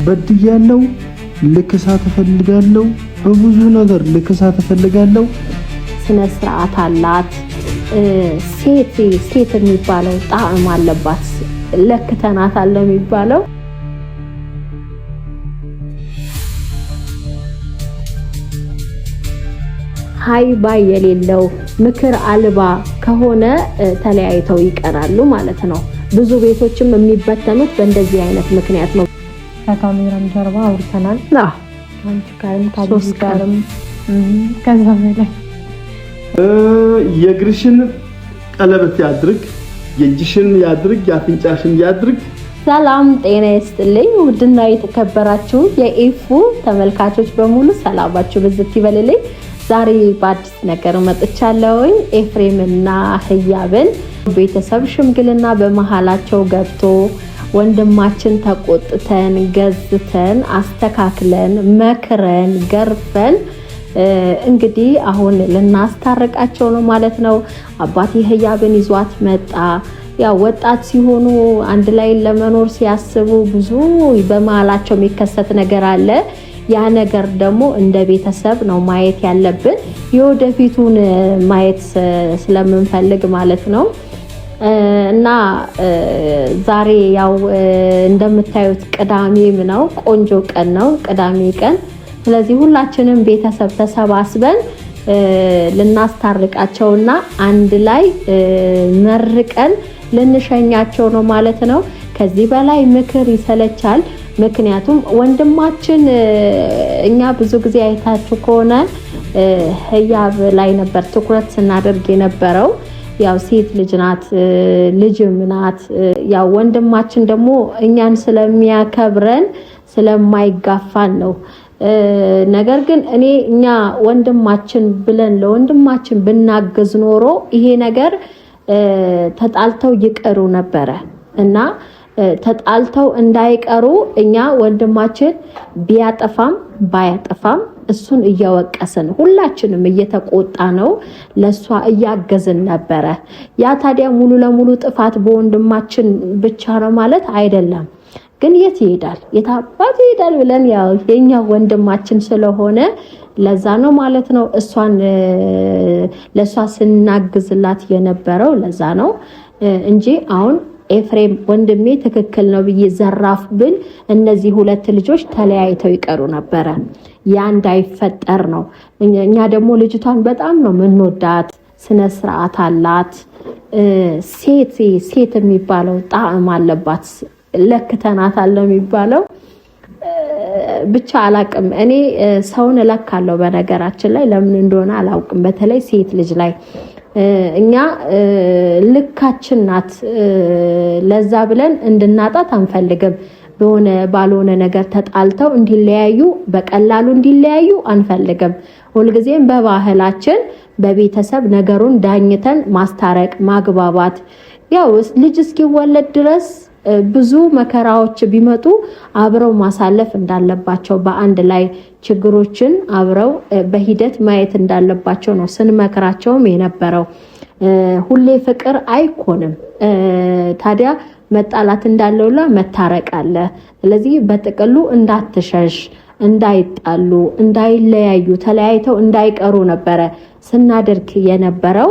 በድያለሁ፣ ልክሳ ተፈልጋለሁ፣ በብዙ ነገር ልክሳ ተፈልጋለሁ። ስነ ስርዓት አላት። ሴት የሚባለው ጣዕም አለባት። ለክተናት አለ የሚባለው። ሃይባይ የሌለው ምክር አልባ ከሆነ ተለያይተው ይቀራሉ ማለት ነው። ብዙ ቤቶችም የሚበተኑት በእንደዚህ አይነት ምክንያት ነው። ከካሜራም ጀርባ አውርተናል። አንቺ ጋርም ታዲስ ጋርም ከዛ በላይ የእግርሽን ቀለበት ያድርግ፣ የእጅሽን ያድርግ፣ የአፍንጫሽን ያድርግ። ሰላም ጤና ይስጥልኝ። ውድና የተከበራችሁ የኢፉ ተመልካቾች በሙሉ ሰላማችሁ ብዝት ይበልልኝ። ዛሬ በአዲስ ነገር መጥቻለሁኝ። ኤፍሬምና ህያብን ቤተሰብ ሽምግልና በመሃላቸው ገብቶ ወንድማችን ተቆጥተን ገዝተን አስተካክለን መክረን ገርፈን እንግዲህ አሁን ልናስታርቃቸው ነው ማለት ነው። አባቴ ህያብን ይዟት መጣ። ያው ወጣት ሲሆኑ አንድ ላይ ለመኖር ሲያስቡ ብዙ በመሃላቸው የሚከሰት ነገር አለ። ያ ነገር ደግሞ እንደ ቤተሰብ ነው ማየት ያለብን፣ የወደፊቱን ማየት ስለምንፈልግ ማለት ነው። እና ዛሬ ያው እንደምታዩት ቅዳሜም ነው፣ ቆንጆ ቀን ነው ቅዳሜ ቀን። ስለዚህ ሁላችንም ቤተሰብ ተሰባስበን ልናስታርቃቸውና አንድ ላይ መርቀን ልንሸኛቸው ነው ማለት ነው። ከዚህ በላይ ምክር ይሰለቻል። ምክንያቱም ወንድማችን እኛ ብዙ ጊዜ አይታችሁ ከሆነ ህያብ ላይ ነበር ትኩረት ስናደርግ የነበረው። ያው ሴት ልጅ ናት፣ ልጅም ናት። ያው ወንድማችን ደግሞ እኛን ስለሚያከብረን ስለማይጋፋን ነው። ነገር ግን እኛ ወንድማችን ብለን ለወንድማችን ብናገዝ ኖሮ ይሄ ነገር ተጣልተው ይቀሩ ነበረ እና ተጣልተው እንዳይቀሩ እኛ ወንድማችን ቢያጠፋም ባያጠፋም እሱን እየወቀስን ሁላችንም እየተቆጣ ነው ለሷ እያገዝን ነበረ። ያ ታዲያ ሙሉ ለሙሉ ጥፋት በወንድማችን ብቻ ነው ማለት አይደለም። ግን የት ይሄዳል ብለን ያው የኛ ወንድማችን ስለሆነ ለዛ ነው ማለት ነው ለሷ ስናግዝላት የነበረው ለዛ ነው እንጂ አሁን ኤፍሬም ወንድሜ ትክክል ነው ብዬ ዘራፍ ብል እነዚህ ሁለት ልጆች ተለያይተው ይቀሩ ነበረ። ያ እንዳይፈጠር ነው። እኛ ደግሞ ልጅቷን በጣም ነው የምንወዳት። ስነ ስርዓት አላት። ሴት የሚባለው ጣዕም አለባት። ለክተናት አለ የሚባለው ብቻ አላቅም። እኔ ሰውን እለካለሁ በነገራችን ላይ ለምን እንደሆነ አላውቅም። በተለይ ሴት ልጅ ላይ እኛ ልካችን ናት። ለዛ ብለን እንድናጣት አንፈልግም። ባልሆነ ነገር ተጣልተው እንዲለያዩ በቀላሉ እንዲለያዩ አንፈልግም። ሁልጊዜም በባህላችን በቤተሰብ ነገሩን ዳኝተን ማስታረቅ ማግባባት፣ ያው ልጅ እስኪወለድ ድረስ ብዙ መከራዎች ቢመጡ አብረው ማሳለፍ እንዳለባቸው በአንድ ላይ ችግሮችን አብረው በሂደት ማየት እንዳለባቸው ነው ስንመክራቸውም የነበረው። ሁሌ ፍቅር አይኮንም። ታዲያ መጣላት እንዳለውላ መታረቅ አለ። ስለዚህ በጥቅሉ እንዳትሸሽ፣ እንዳይጣሉ፣ እንዳይለያዩ፣ ተለያይተው እንዳይቀሩ ነበረ ስናደርግ የነበረው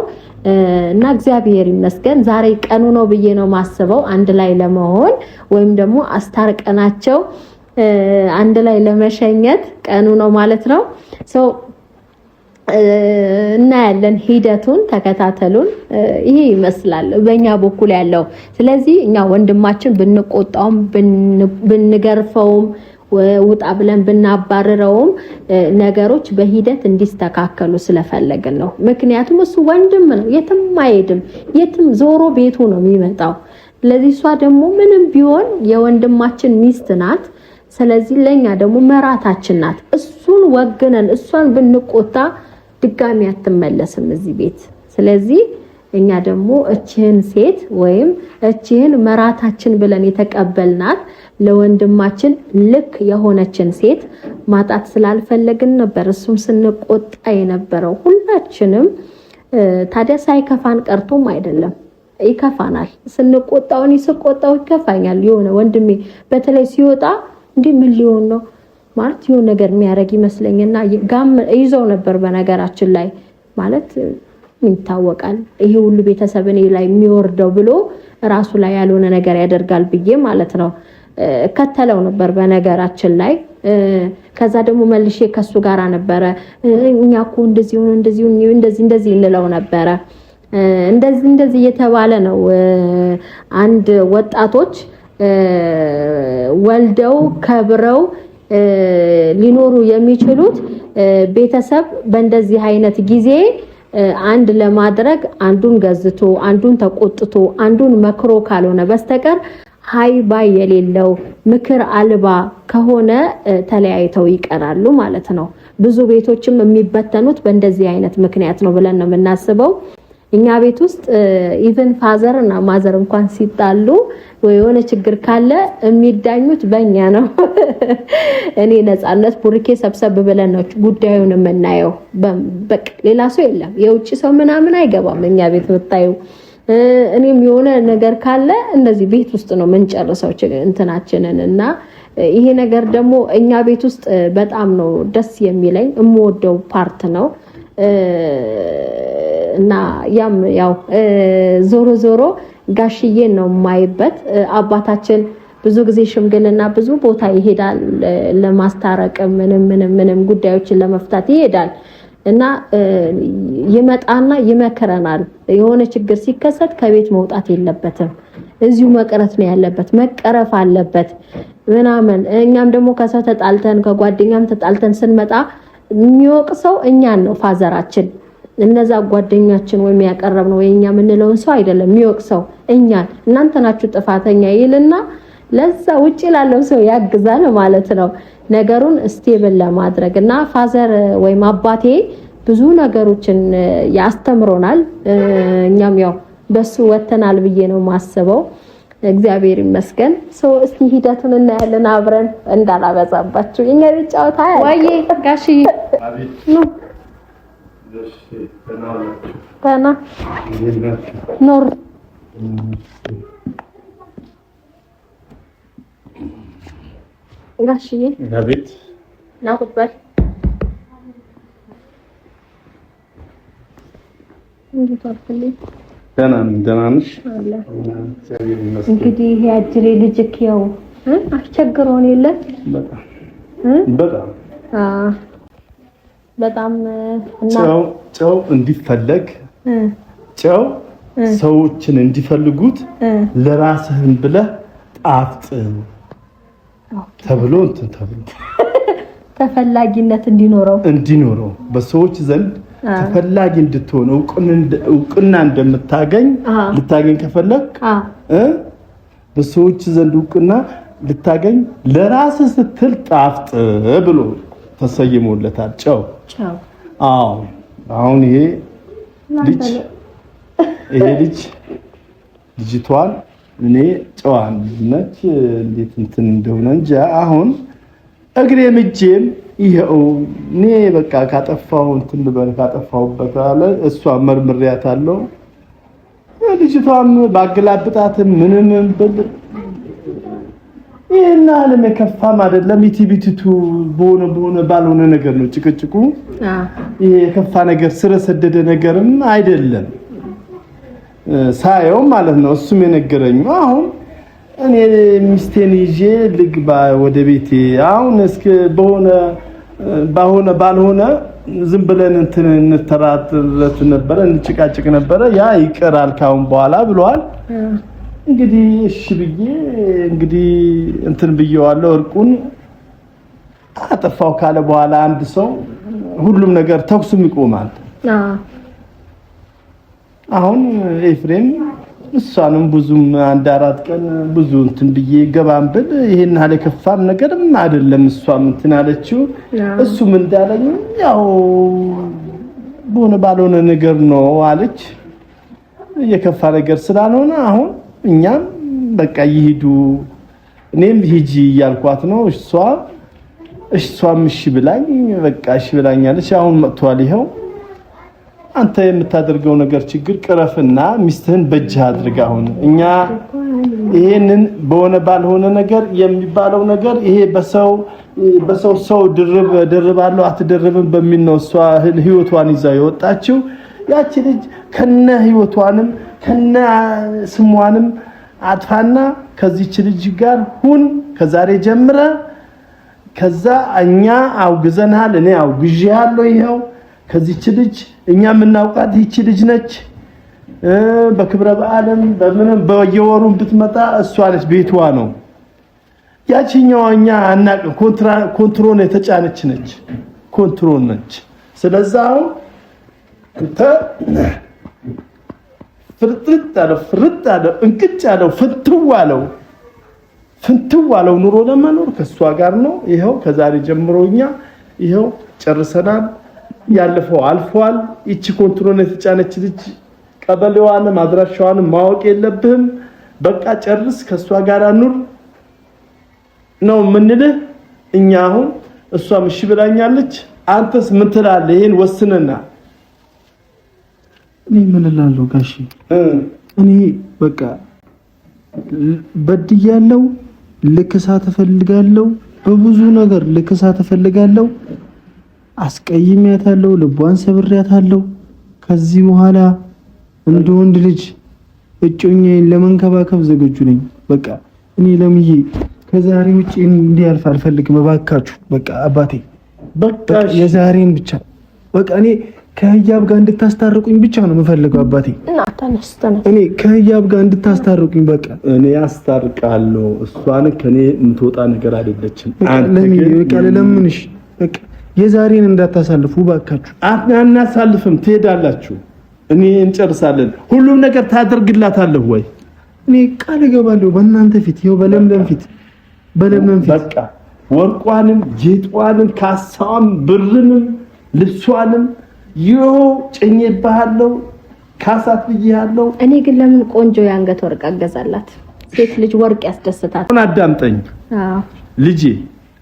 እና እግዚአብሔር ይመስገን ዛሬ ቀኑ ነው ብዬ ነው ማስበው አንድ ላይ ለመሆን ወይም ደግሞ አስታርቀናቸው አንድ ላይ ለመሸኘት ቀኑ ነው ማለት ነው። እናያለን። ሂደቱን ተከታተሉን። ይሄ ይመስላል በእኛ በኩል ያለው። ስለዚህ እኛ ወንድማችን ብንቆጣውም ብንገርፈውም ውጣ ብለን ብናባረረውም ነገሮች በሂደት እንዲስተካከሉ ስለፈለግን ነው። ምክንያቱም እሱ ወንድም ነው፣ የትም አይሄድም፣ የትም ዞሮ ቤቱ ነው የሚመጣው። ስለዚህ እሷ ደግሞ ምንም ቢሆን የወንድማችን ሚስት ናት። ስለዚህ ለኛ ደግሞ መራታችን ናት። እሱን ወግነን እሷን ብንቆጣ ድጋሚ አትመለስም እዚህ ቤት። ስለዚህ እኛ ደግሞ እቺን ሴት ወይም እቺን መራታችን ብለን የተቀበልናት ለወንድማችን ልክ የሆነችን ሴት ማጣት ስላልፈለግን ነበር እሱም ስንቆጣ የነበረው ሁላችንም። ታዲያ ሳይከፋን ቀርቶም አይደለም፣ ይከፋናል። ስንቆጣው ይከፋኛል። የሆነ ወንድሜ በተለይ ሲወጣ እንዴ ምን ሊሆን ነው ማለት የሆነ ነገር የሚያረግ ይመስለኝና ጋም ይዘው ነበር በነገራችን ላይ ማለት ይታወቃል ይሄ ሁሉ ቤተሰብ እኔ ላይ የሚወርደው ብሎ ራሱ ላይ ያልሆነ ነገር ያደርጋል ብዬ ማለት ነው ከተለው ነበር በነገራችን ላይ ከዛ ደግሞ መልሼ ከሱ ጋር ነበረ እኛኮ እንደዚህ እንለው ነበረ እንደዚህ የተባለ ነው አንድ ወጣቶች ወልደው ከብረው ሊኖሩ የሚችሉት ቤተሰብ በእንደዚህ አይነት ጊዜ አንድ ለማድረግ አንዱን ገዝቶ አንዱን ተቆጥቶ አንዱን መክሮ ካልሆነ በስተቀር ሃይ ባይ የሌለው ምክር አልባ ከሆነ ተለያይተው ይቀራሉ ማለት ነው ብዙ ቤቶችም የሚበተኑት በእንደዚህ አይነት ምክንያት ነው ብለን ነው የምናስበው እኛ ቤት ውስጥ ኢቭን ፋዘር እና ማዘር እንኳን ሲጣሉ ወይ የሆነ ችግር ካለ የሚዳኙት በእኛ ነው እኔ ነፃነት ቡርኬ ሰብሰብ ብለን ነው ጉዳዩን የምናየው በቃ ሌላ ሰው የለም የውጭ ሰው ምናምን አይገባም እኛ ቤት ወጣዩ እኔም የሆነ ነገር ካለ እንደዚህ ቤት ውስጥ ነው መንጨርሰው እንትናችንን እና ይሄ ነገር ደግሞ እኛ ቤት ውስጥ በጣም ነው ደስ የሚለኝ እምወደው ፓርት ነው እና ያው ዞሮ ጋሽዬ ነው ማይበት አባታችን ብዙ ጊዜ ሽምግልና ብዙ ቦታ ይሄዳል ለማስታረቅ ምንም ጉዳዮችን ለመፍታት ይሄዳል እና ይመጣና ይመከረናል የሆነ ችግር ሲከሰት ከቤት መውጣት የለበትም እዚሁ መቅረት ነው ያለበት መቀረፍ አለበት ምናምን እኛም ደግሞ ከሰው ተጣልተን ከጓደኛም ተጣልተን ስንመጣ የሚወቅሰው እኛን ነው ፋዘራችን እነዛ ጓደኛችን ወይ የሚያቀርብ ነው ወይኛ ምንለው ሰው አይደለም የሚወቅሰው እኛን እናንተ ናችሁ ጥፋተኛ ይልና ለዛ ውጪ ላለው ሰው ያግዛል ማለት ነው ነገሩን ስቴብል ለማድረግና ፋዘር ወይም አባቴ ብዙ ነገሮችን ያስተምሮናል እኛም ያው በሱ ወተናል ብዬ ነው ማስበው እግዚአብሔር ይመስገን ሰው እስቲ ሂደቱን እናያለን አብረን እንዳላበዛባችሁ እኛ ልጫወታ ወይ ጋሺ ነው ታና ኖር ጋሺዬ አቤት ናቁበት እንዴት አልፈልኝ ደህና ነሽ አለ እንግዲህ ይሄ አጅሬ ልጅክ ያው አስቸግሮን የለ በጣም እና ጨው እንዲፈለግ ጨው ሰዎችን እንዲፈልጉት ለራስህን ብለህ ጣፍጥ ተብሎ ተፈላጊነት እንዲኖረው በሰዎች ዘንድ ተፈላጊ እንድትሆን እውቅና እንደምታገኝ ልታገኝ ከፈለክ በሰዎች ዘንድ እውቅና ልታገኝ ለራስህ ስትል ጣፍጥ ብሎ ተሰይሞለታል ጨው አሁን ይሄ ልጅቷን እኔ ጨዋን ነች እንዴት እንትን እንደሆነ እንጂ አሁን እግሬ ምጄም ይሄው እኔ በቃ ካጠፋው እንትን ልበል ካጠፋውበት አለ እሷ መርምሪያታለሁ ልጅቷም ባገላብጣትም ምንም ብል ይሄና ለመከፋም አይደለም ኢቲቢቲቱ በሆነ ባልሆነ ነገር ነው ጭቅጭቁ ይሄ የከፋ ነገር ስረ ሰደደ ነገርም አይደለም ሳየው ማለት ነው እሱም የነገረኝ አሁን እኔ ሚስቴን ይዤ ልግባ ወደ ቤቴ አሁን እስከ ባልሆነ ዝም ብለን እንትን እንተራጥረት ነበር እንጭቃጭቅ ነበር ያ ይቀራል ካሁን በኋላ ብሏል እንግዲህ እሺ ብዬ እንግዲህ እንትን ብየዋለሁ እርቁን አጠፋው ካለ በኋላ አንድ ሰው ሁሉም ነገር ተኩስም ይቆማል አሁን ኤፍሬም እሷንም ብዙም አንድ አራት ቀን ብዙ እንትን ብዬ ገባንብል ይሄን አለ ከፋም ነገርም አይደለም እሷም እንትን አለችው እሱም እንዳለኝ ያው ባልሆነ ነገር ነው አለች የከፋ ነገር ስላልሆነ አሁን እኛም በቃ ይሄዱ እኔም ሂጂ ያልኳት ነው እሷም እሺ ብላኝ በቃ እሺ ብላኛለች አሁን መጥቷል ይሄው አንተ የምታደርገው ነገር ችግር ቅረፍና ሚስትህን በእጅህ አድርግ አሁን እኛ ይሄንን በሆነ ባልሆነ ነገር የሚባለው ነገር ይሄ በሰው ድርባለው አትደርብም በሚል ነው እሷ ህይወቷን ይዛ የወጣችው። ያቺ ልጅ ከነ ህይወቷንም ከነ ስሟንም አጥፋና ከዚች ልጅ ጋር ሁን ከዛሬ ጀምረ ከዛ እኛ አውግዘናል እኔ አውግዤሃለሁ ይሄው ከዚች ልጅ እኛ የምናውቃት ይቺ ልጅ ነች በክብረ በዓለም በምንም በየወሩም ብትመጣ እሷ ነች ቤቷ ነው ያቺኛው እኛ አናቅ ኮንትሮል የተጫነች ነች ኮንትሮል ነች ስለዚህ እንተ ፍርጥ አለው እንቅጭ አለው ፍንትው አለው ኑሮ ለማኖር ከሷ ጋር ነው ይሄው ከዛሬ ጀምሮኛ ይሄው ጨርሰናል ያለፈው አልፏል እቺ ኮንትሮል የተጫነች ልጅ ቀበሌዋን ማድራሻዋን ማወቅ የለብህም በቃ ጨርስ ከሷ ጋር ኑር ነው ምንልህ እኛ አሁን እሷ ምሽ ብላኛለች አንተስ ምን ትላለህ ይሄን ወስነና እኔ ምን እላለሁ ጋሺ እኔ በቃ በድያለሁ ልክሳት እፈልጋለሁ በብዙ ነገር ልክሳት እፈልጋለሁ አስቀይሜያታለሁ ልቧን ሰብሬያታለሁ ከዚህ በኋላ እንደ ወንድ ልጅ እጮኛዬን ለመንከባከብ ዝግጁ ነኝ በቃ እኔ ለምዬ ከዛሬ ውጪ እንዲያልፍ አልፈልግም እባካችሁ በቃ አባቴ በቃ የዛሬን ብቻ በቃ እኔ ከህያብ ጋር እንድታስታርቁኝ ብቻ ነው የምፈልገው አባቴ እና ተነስ እኔ ከህያብ ጋር እንድታስታርቁኝ በቃ እኔ አስታርቃለሁ እሷን ከኔ እንትወጣ ነገር አይደለችም ለምን በቃ ለምንሽ በቃ የዛሬን እንዳታሳልፉ ባካችሁ አናሳልፍም ትሄዳላችሁ እኔ እንጨርሳለን ሁሉም ነገር ታደርግላታለህ ወይ እኔ ቃል እገባለሁ በእናንተ ፊት ይኸው በለምለም ፊት በቃ ወርቋንም ጌጧንም ካሳም ብርንም ልብሷንም ይኸው ጭኜብሃለሁ ካሳት ብዬሃለሁ እኔ ግን ለምን ቆንጆ ያንገት ወርቅ አገዛላት ሴት ልጅ ወርቅ ያስደስታት አዳምጠኝ ልጄ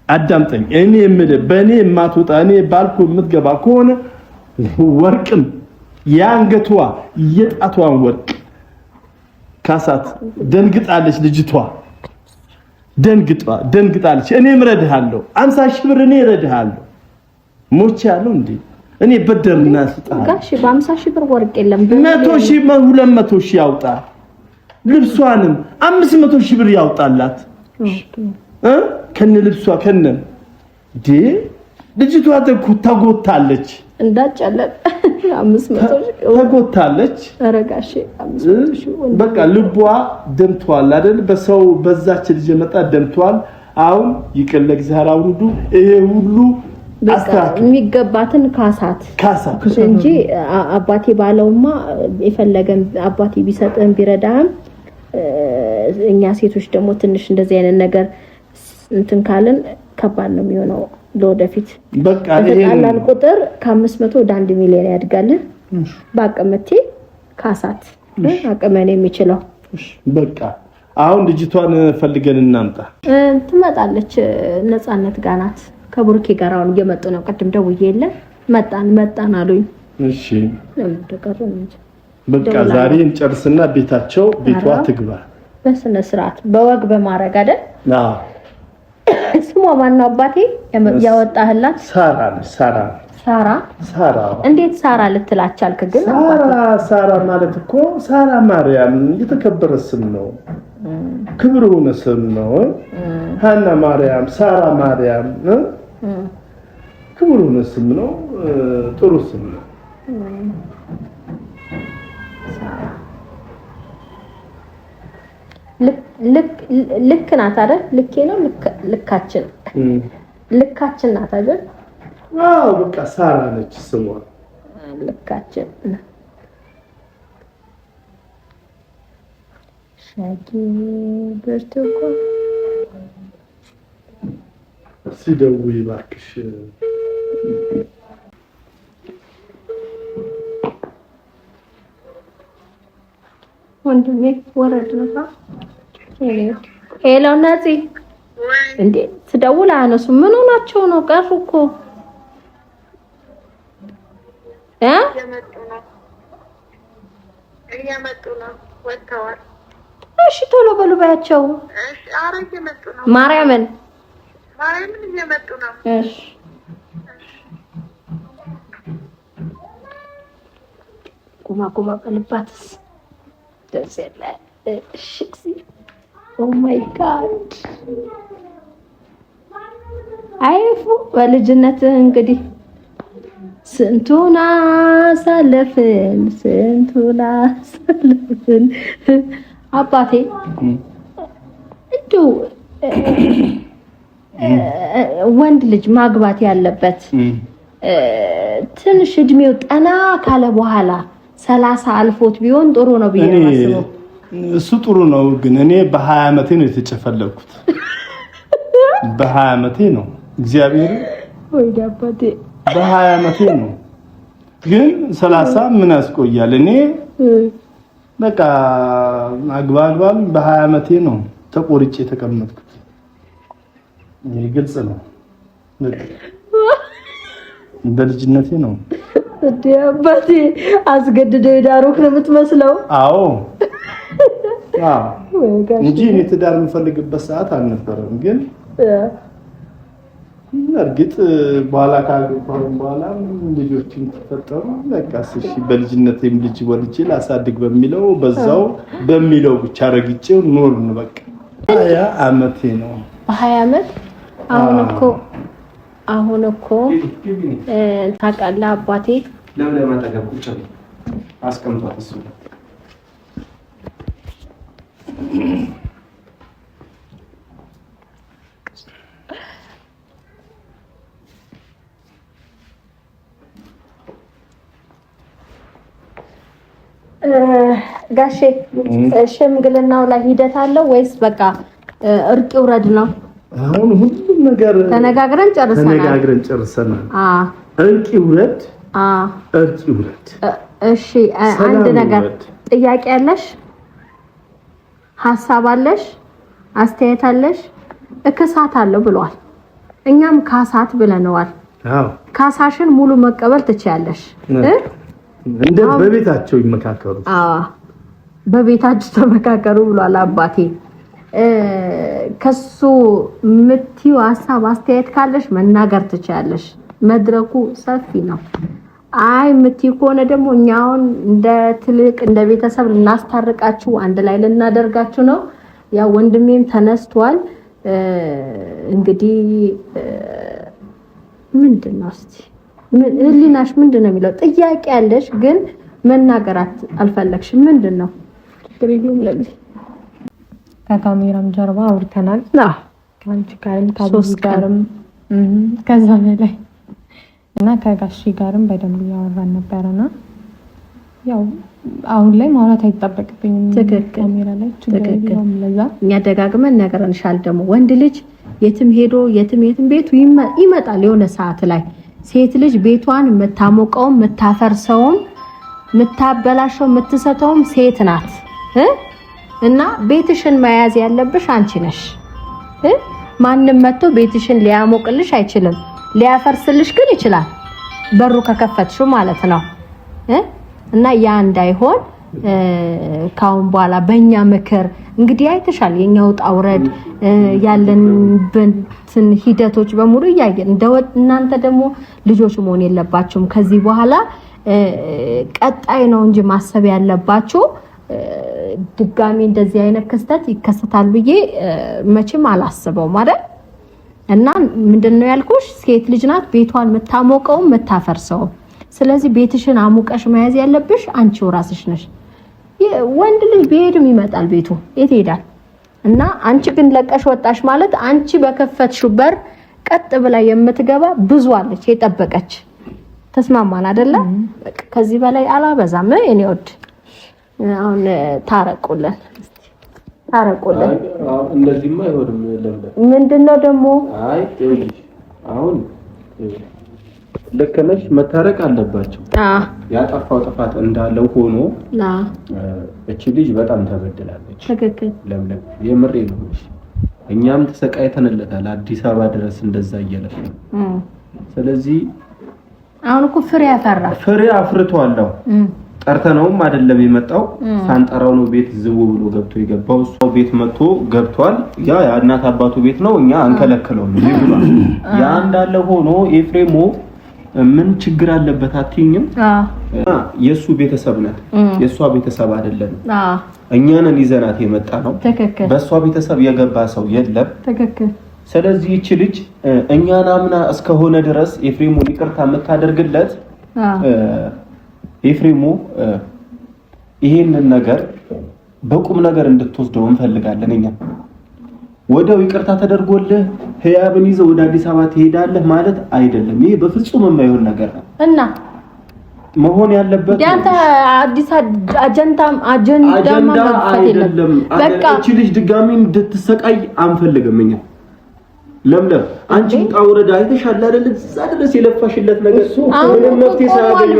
አዳምጠኝ እኔ የምልህ በእኔ የማትወጣ እኔ ባልኩ የምትገባ ከሆነ ወርቅም ያንገቷ የጣቷን ወርቅ ካሳት ደንግጣለች ልጅቷ ደንግጣለች እኔም ረድሃለሁ 50 ሺህ ብር እኔ ረድሃለሁ ሞቼ ያለው እንዴ እኔ በደርና ስጣ ጋሽ በ50 ሺህ ብር ወርቅ የለም 100 ሺህ 200 ሺህ ያውጣ ልብሷንም 500 ሺህ ብር ያውጣላት ከነ ልብሷ ከነ ልጅቷ ተጎታለች እንዳጨለብ 500 ሺህ ተጎታለች አረጋሽ 500 ሺህ በቃ ልቧ ደምቷል አይደል በሰው በዛች ልጅ መጣ ደምቷል አሁን ይቀለ እግዚአብሔር አውርዱ ይሄ ሁሉ የሚገባትን ካሳት እንጂ አባቴ ባለውማ የፈለገን አባቴ ቢሰጥን ቢረዳም እኛ ሴቶች ደግሞ ትንሽ እንደዚህ አይነት ነገር እንትን ካልን ከባድ ነው የሚሆነው ለወደፊት በቃ ተጣላን ቁጥር ከ500 ወደ 1 ሚሊዮን ያድጋል ባቀመቴ ካሳት አቀመኔ የሚችለው በቃ አሁን ልጅቷን ፈልገን እናምጣ ትመጣለች ነፃነት ጋናት ከቡርኬ ጋር አሁን እየመጡ ነው ቅድም ደውዬለ መጣን አሉኝ እሺ በቃ ዛሬ እንጨርስና ቤቷ ትግባ በስነ ስርዓት በወግ በማረግ አይደል ስሟ ማን አባቴ ያወጣህላት ሳራ እንዴት ሳራ ልትላቻልክ ግን ሳራ ማለት እኮ ሳራ ማርያም የተከበረ ስም ነው ክብር ሆነ ስም ነው ሃና ማርያም ሳራ ማርያም ክብር ሆነ ስም ነው ጥሩ ስም ነው ልክ ናት አይደል ልኬ ነው ልካችን ናት አይደል በቃ ሳራ ነች ስሟ ልካችን ሻጊ ብርቱኮ ሲደውይ እባክሽ ወንድሜ ወረድ ነው ሄሎ ናዚ እንዴ ትደውል አነሱ ምን ሆናቸው ነው ቀሩ እኮ እየመጡ ነው ወጥተዋል እሺ ቶሎ በሉ ባያቸው። እሺ አረ እየመጡ ነው። ማርያምን እየመጡ ነው። እሺ ቁማ በልባትስ ደስ ያለ እሺ ኦ ማይ ጋድ አይፉ በልጅነት እንግዲህ ስንቱን አሳለፍን አባቴ እንደው ወንድ ልጅ ማግባት ያለበት ትንሽ እድሜው ጠና ካለ በኋላ 30 አልፎት ቢሆን ጥሩ ነው ብዬ ነው የማስበው። እሱ ጥሩ ነው ግን እኔ በ20 ዓመቴ ነው የተጨፈለኩት። በ20 ዓመቴ ነው እግዚአብሔር ወይ አባቴ በ20 ዓመቴ ነው ግን 30 ምን ያስቆያል? እኔ በቃ አግባባም በ20 ዓመቴ ነው ተቆርጬ የተቀመጥኩት። ይሄ ግልጽ ነው። በልጅነቴ ነው አባቴ አስገድደው የዳሩክ ነው የምትመስለው። አዎ እንጂ እኔ ትዳር የምፈልግበት ሰዓት አልነበረም። ግን እርግጥ በኋላ ካገባሁ በኋላ ልጆችን ተፈጠሩ። በቃ እሺ በልጅነቴም ልጅ ወልጄ ላሳድግ በሚለው በዛው በሚለው ብቻ ረግጬው ኖርን። በቃ 20 ዓመቴ ነው። በ20 ዓመት አሁን እኮ ታውቃለህ አባቴ ለምን ማጠገብ ቁጭ ብሎ አስቀምጧት እሱ ጋሼ ሽምግልናው ላይ ሂደት አለው ወይስ በቃ እርቅ ውረድ ነው? አሁን ሁሉም ነገር ተነጋግረን ጨርሰናል። እርቅ ውረድ። እርቅ ውረድ። እሺ አንድ ነገር ጥያቄ አለሽ? ሐሳብ አለሽ? አስተያየት አለሽ? እከሳት አለው ብሏል። እኛም ካሳት ብለነዋል። ካሳሽን ሙሉ መቀበል ትችያለሽ። እንደ በቤታቸው ይመካከሩ። በቤታችሁ ተመካከሩ ብሏል አባቴ። ከሱ ምትዩ ሐሳብ አስተያየት ካለሽ መናገር ትችያለሽ። መድረኩ ሰፊ ነው። አይ ምትዩ ከሆነ ደግሞ እኛውን እንደ ትልቅ እንደ ቤተሰብ ልናስታርቃችሁ አንድ ላይ ልናደርጋችሁ ነው። ያው ወንድሜም ተነስቷል። እንግዲህ ምንድነው እስቲ ህሊናሽ ምንድነው የሚለው ጥያቄ ያለሽ ግን መናገራት አልፈለግሽም። ምንድነው ትሪጉም ለዚህ ከካሜራም ጀርባ አውርተናል። ከአንቺ ጋርም ከሶስት ጋርም ከዛ በላይ እና ከጋሺ ጋርም በደንብ ያወራን ነበርና ያው አሁን ላይ ማውራት አይጠበቅብኝም። ካሜራ ላይ ትክክል። ለዛ እኛ ደጋግመን ነገርንሻል። ደግሞ ወንድ ልጅ የትም ሄዶ የትም ቤቱ ይመጣል የሆነ ሰዓት ላይ። ሴት ልጅ ቤቷን የምታሞቀውም የምታፈርሰውም የምታበላሸው የምትሰተውም ሴት ናት እና ቤትሽን መያዝ ያለብሽ አንቺ ነሽ። ማንም መጥቶ ቤትሽን ሊያሞቅልሽ አይችልም። ሊያፈርስልሽ ግን ይችላል፣ በሩ ከከፈትሽው ማለት ነው። እና ያ እንዳይሆን ካሁን በኋላ በእኛ ምክር እንግዲህ አይተሻል። የኛ ውጣ ውረድ ያለን በእንትን ሂደቶች በሙሉ እያየን እናንተ ደግሞ ልጆች መሆን የለባችሁም። ከዚህ በኋላ ቀጣይ ነው እንጂ ማሰብ ያለባችሁ ድጋሚ እንደዚህ አይነት ክስተት ይከሰታል ብዬ መቼም አላስበው ማለት እና ምንድነው ያልኩሽ፣ ሴት ልጅ ናት ቤቷን የምታሞቀው የምታፈርሰው። ስለዚህ ቤትሽን አሙቀሽ መያዝ ያለብሽ አንቺው ራስሽ ነሽ። ወንድ ልጅ ቢሄድም ይመጣል ቤቱ የት ይሄዳል? እና አንቺ ግን ለቀሽ ወጣሽ ማለት አንቺ በከፈትሽው በር ቀጥ ብላ የምትገባ ብዙ አለች የጠበቀች። ተስማማን አይደለ? ከዚህ በላይ አላበዛም። እኔ ወድ አሁን ታረቁልን። እንደዚህማ አይሆንም። ምንድነው ደግሞ አይ አሁን ልክ ነሽ፣ መታረቅ አለባቸው። ያጠፋው ጥፋት እንዳለው ሆኖ እቺ ልጅ በጣም ተበድላለች። ትክክል። ለምለም የምሬ ነው። እኛም ተሰቃይተንለታል አዲስ አበባ ድረስ እንደዛ እየለፈ። ስለዚህ አሁን እኮ ፍሬ አፍርቷል። ጠርተነውም አይደለም የመጣው ሳንጠራው ነው ቤት ዝው ብሎ ገብቶ የገባው እሱ ቤት መጥቶ ገብቷል ያ እናት አባቱ ቤት ነው እኛ አንከለከለውም ይብሏል ያ እንዳለ ሆኖ ኤፍሬሞ ምን ችግር አለበት አትይኝም የሱ ቤተሰብ ናት የሷ ቤተሰብ አይደለም እኛንን ይዘናት የመጣ ነው በሷ ቤተሰብ የገባ ሰው የለም ስለዚህ እቺ ልጅ እኛን አምና እስከሆነ ድረስ ኤፍሬሞ ይቅርታ የምታደርግለት ኤፍሬሙ ይሄንን ነገር በቁም ነገር እንድትወስደው እንፈልጋለን እኛ ወደው ይቅርታ ተደርጎልህ ህያብን ይዘው ወደ አዲስ አበባ ትሄዳለህ ማለት አይደለም ይሄ በፍጹም የማይሆን ነገር ነው እና መሆን ያለበት ያንተ አዲስ አጀንዳ አይደለም በቃ እቺ ልጅ ድጋሚ እንድትሰቃይ አንፈልግም እኛ ለምለም አንቺ ጣውረዳ አይተሻል አይደል እዛ ድረስ የለፋሽለት ነገር ምንም መፍትሄ ሳያገኝ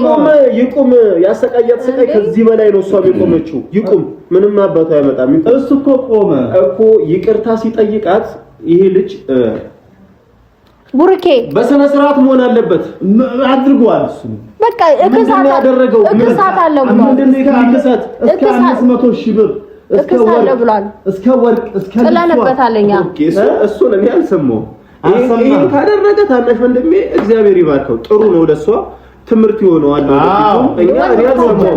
ነው ይቁም ያሰቃያት ስቃይ ከዚህ በላይ ነው እሷ የቆመችው ይቁም ምንም አባቱ አይመጣም እሱ እኮ ቆመ እኮ ይቅርታ ሲጠይቃት ይሄ ልጅ ቡርኬ በሰነ ስርዓት መሆን አለበት አድርጓል እሱ በቃ እከሳት አለው ብሎ ምንድነው ይከሳት እስከ 500,000 ብር እከሳለሁ ብሏል እስከ ወርቅ እስከ ጥለንበታለኛ እሱ ነው ያልሰማው ይሄ ካደረገ ታናሽ ወንድሜ እግዚአብሔር ይባርከው ጥሩ ነው ለሷ ትምርት ይሆነዋል እኛ ያልሰማው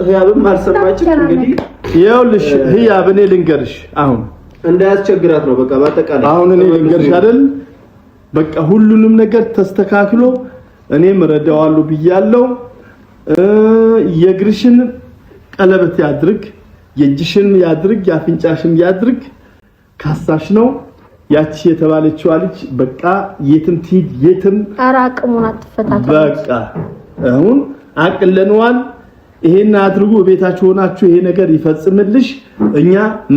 ህያብም አልሰማችም እንግዲህ ይኸውልሽ ህያብ እኔ ልንገርሽ አሁን እንዳያስቸግራት ነው በቃ በአጠቃላይ አሁን እኔ ልንገርሽ አይደል በቃ ሁሉንም ነገር ተስተካክሎ እኔም ረዳዋለሁ ብያለሁ የግርሽን ቀለበት ያድርግ የእጅሽን ያድርግ ያፍንጫሽን ያድርግ ካሳሽ ነው ያቺ የተባለችው ልጅ በቃ የትም ትሂድ የትም አራቅሙን አትፈታታ በቃ አሁን አቅለንዋል ይሄን አድርጉ ቤታችሁ ሆናችሁ ይሄ ነገር ይፈጽምልሽ እኛ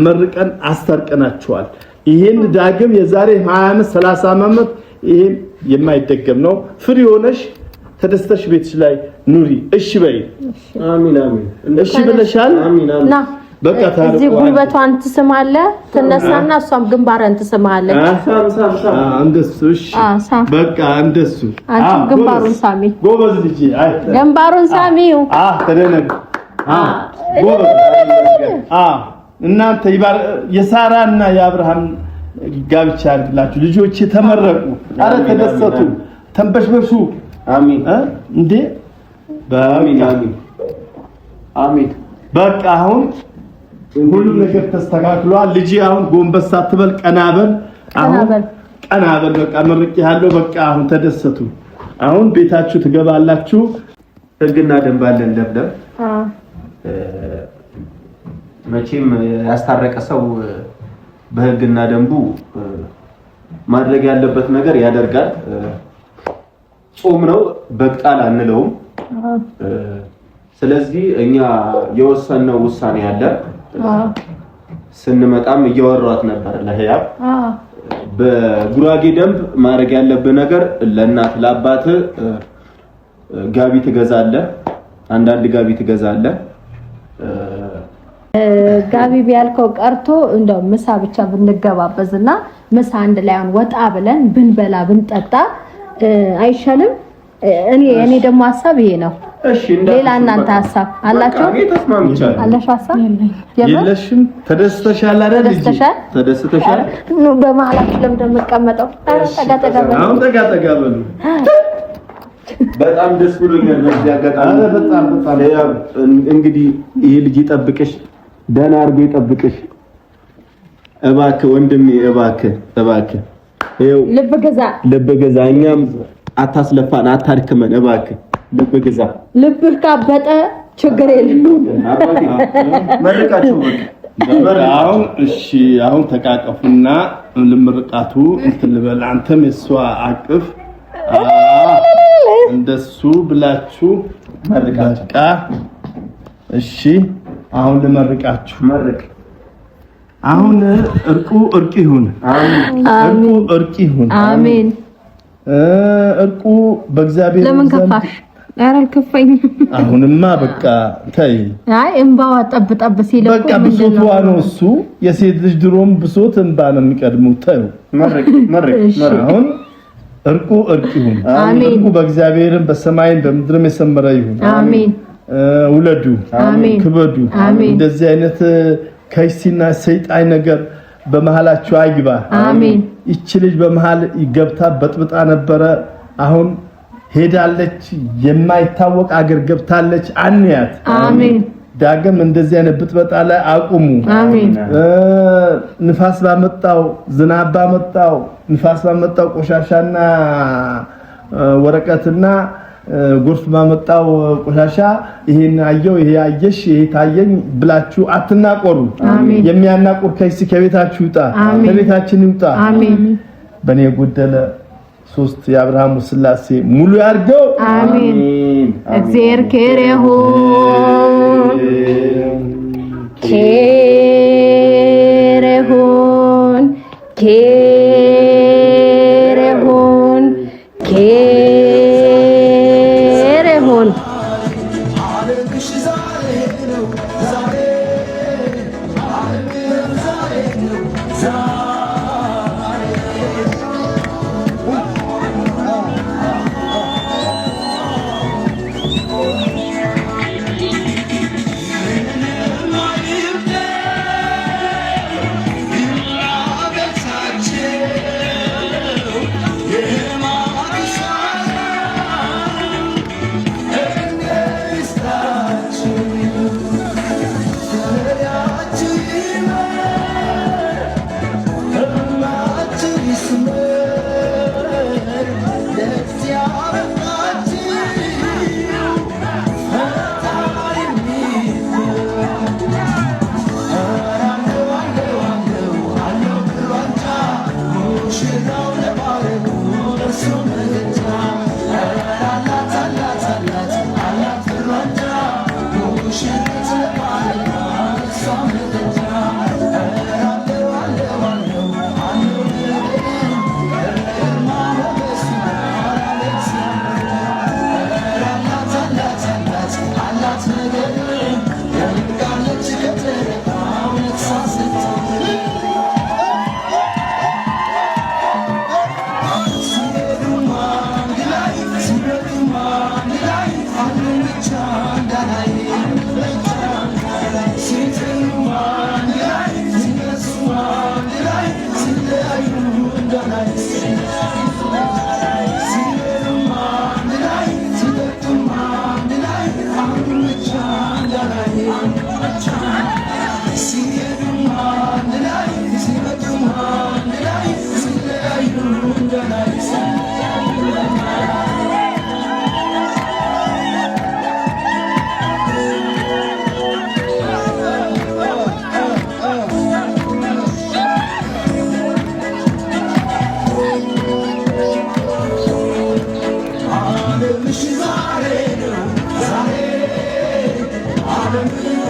መርቀን አስተርቀናችኋል ይሄን ዳግም የዛሬ 20 ዓመት 30 ዓመት ይሄ የማይደገም ነው ፍሪ ሆነሽ ተደስተሽ ቤትሽ ላይ ኑሪ እሺ በይ አሚን አሚን እሺ ብለሻል አሚን አሚን ና በቃ ታሪኩ እዚህ ጉልበቷን ትስማለ ትነሳና እሷም ግንባሯን ትስማለች እንደሱ እሺ በቃ እንደሱ አንቺ ግንባሩን ሳሚ ጎበዝ ልጅ አይ ግንባሩን ሳሚው ተደነቅ ጎበዝ እናንተ የሳራና የአብርሃም ጋብቻ አድርግላችሁ ልጆች ተመረቁ አረ ተደሰቱ ተንበሽበሹ አሚን እንዴ በአሚን አሚን አሚን በቃ አሁን ሁሉም ነገር ተስተካክሏል ልጅ አሁን ጎንበስ አትበል ቀናበል አሁን ቀናበል በቃ መርቅ ያለው በቃ አሁን ተደሰቱ አሁን ቤታችሁ ትገባላችሁ ህግና ደንብ አለን ለብለም መቼም ያስታረቀ ሰው በህግና ደንቡ ማድረግ ያለበት ነገር ያደርጋል ጾም ነው በቅጣል አንለውም ስለዚህ እኛ የወሰነው ውሳኔ አለ ስንመጣም እያወራሁት ነበር ለህያብ በጉራጌ ደንብ ማድረግ ያለብህ ነገር ለእናት ለአባት ጋቢ ትገዛለህ አንዳንድ ጋቢ ትገዛለህ ጋቢ ቢያልከው ቀርቶ እንደው ምሳ ብቻ ብንገባበዝና ምሳ አንድ ላይ ወጣ ብለን ብንበላ ብንጠጣ አይሻልም እኔ ደግሞ ሐሳብ ይሄ ነው እሺ ሌላ እናንተ ሐሳብ አላችሁ እኔ ተስማምቻለሁ አለሽ ሐሳብ የለሽም ተደስተሻል አይደል ተደስተሻል ነው በመሀላችሁ ለምን እንደምቀመጠው ጠጋ አሁን ጠጋ በሉ በጣም ደስ ብሎኛል በዚህ አጋጣሚ በጣም እንግዲህ ይሄ ልጅ ይጠብቅሽ ደህና አድርጎ ይጠብቅሽ እባክህ ወንድሜ እባክህ ይኸው ልብ ገዛ እኛም አታስለፋን አታድክመን እባክህ ልብ ገዛ ልብህ ካበጠ ችግር የለም መርቃችሁ አሁን እሺ አሁን ተቃቀፉና ለምርቃቱ እንትን ልበል አንተም የሷ አቅፍ እንደሱ ብላችሁ መርቃችሁ እሺ አሁን ለመርቃችሁ መርቅ አሁን እርቁ ይሁን አሜን እርቁ በእግዚአብሔር ለምን ከፋሽ ኧረ አልከፋኝም አሁንማ በቃ ተይ አይ እንባዋ ጠብ ሲል በቃ ብሶቷ ነው እሱ የሴት ልጅ ድሮም ብሶት እንባ ነው የሚቀድመው ተው መርቅ አሁን እርቁ ይሁን። አሜን። እርቁ በእግዚአብሔርም በሰማይም በምድርም የሰመረ ይሁን። አሜን። ውለዱ፣ አሜን። ክበዱ። አሜን። እንደዚህ አይነት ከይሲና ሰይጣን ነገር በመሃላችሁ አይግባ። አሜን። ይቺ ልጅ በመሃል ገብታ በጥብጣ ነበረ። አሁን ሄዳለች፣ የማይታወቅ አገር ገብታለች። አንያት። አሜን። ዳግም እንደዚህ አይነት ብጥበጣ ላይ አቁሙ። አሜን። ንፋስ ባመጣው ዝናብ ባመጣው ንፋስ ባመጣው ቆሻሻና ወረቀትና ጎርፍ ባመጣው ቆሻሻ ይሄን አየው ይሄ አየሽ ይሄ ታየኝ ብላችሁ አትናቆሩ። የሚያናቁር ከይስ ከቤታችሁ ይውጣ፣ ከቤታችን ይውጣ። አሜን። በኔ ጎደለ ሶስት የአብርሃም ስላሴ ሙሉ ያርገው። አሜን። እግዚአብሔር ከረሆን ከረሆን ከረሆን ከረሆን I'm